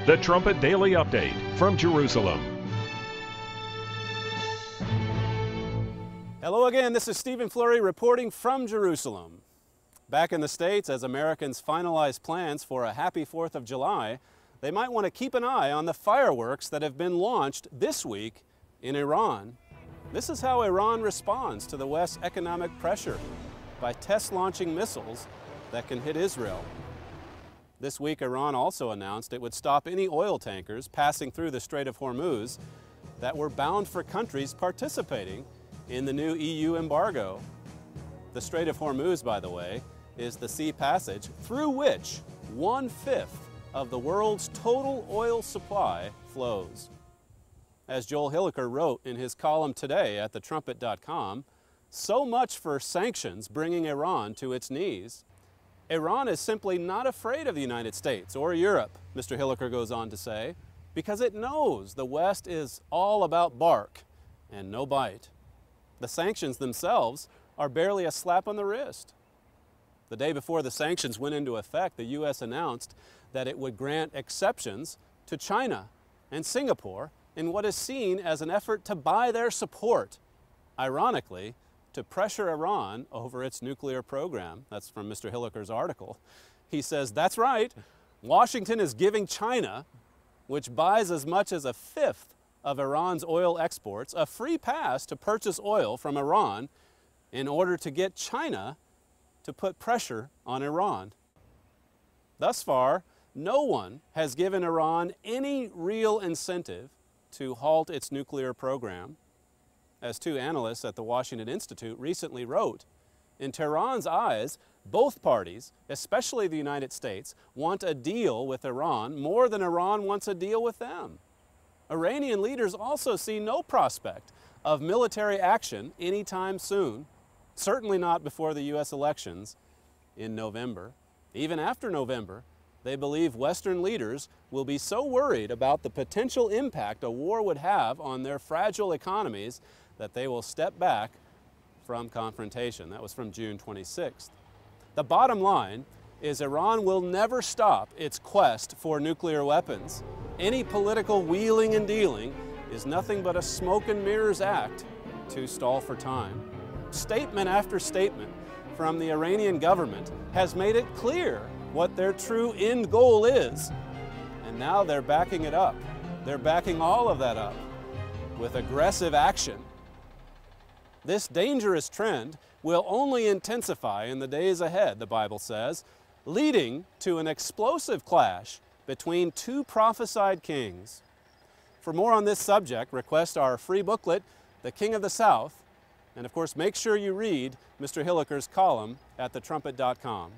The Trumpet Daily Update from Jerusalem. Hello again, this is Stephen Flurry reporting from Jerusalem. Back in the States, as Americans finalize plans for a happy 4th of July, they might want to keep an eye on the fireworks that have been launched this week in Iran. This is how Iran responds to the West's economic pressure, by test launching missiles that can hit Israel. This week, Iran also announced it would stop any oil tankers passing through the Strait of Hormuz that were bound for countries participating in the new EU embargo. The Strait of Hormuz, by the way, is the sea passage through which 1/5 of the world's total oil supply flows. As Joel Hilliker wrote in his column today at thetrumpet.com, so much for sanctions bringing Iran to its knees. Iran is simply not afraid of the United States or Europe, Mr. Hilliker goes on to say, because it knows the West is all about bark and no bite. The sanctions themselves are barely a slap on the wrist. The day before the sanctions went into effect, the U.S. announced that it would grant exceptions to China and Singapore in what is seen as an effort to buy their support. Ironically, to pressure Iran over its nuclear program. That's from Mr. Hilliker's article. He says, that's right, Washington is giving China, which buys as much as 1/5 of Iran's oil exports, a free pass to purchase oil from Iran in order to get China to put pressure on Iran. Thus far, no one has given Iran any real incentive to halt its nuclear program. As two analysts at the Washington Institute recently wrote, in Tehran's eyes, both parties, especially the United States, want a deal with Iran more than Iran wants a deal with them. Iranian leaders also see no prospect of military action anytime soon, certainly not before the U.S. elections in November. Even after November, they believe Western leaders will be so worried about the potential impact a war would have on their fragile economies that they will step back from confrontation. That was from June 26th. The bottom line is Iran will never stop its quest for nuclear weapons. Any political wheeling and dealing is nothing but a smoke and mirrors act to stall for time. Statement after statement from the Iranian government has made it clear what their true end goal is. And now they're backing it up. They're backing all of that up with aggressive action. This dangerous trend will only intensify in the days ahead, the Bible says, leading to an explosive clash between two prophesied kings. For more on this subject, request our free booklet, The King of the South, and of course make sure you read Mr. Hilliker's column at thetrumpet.com.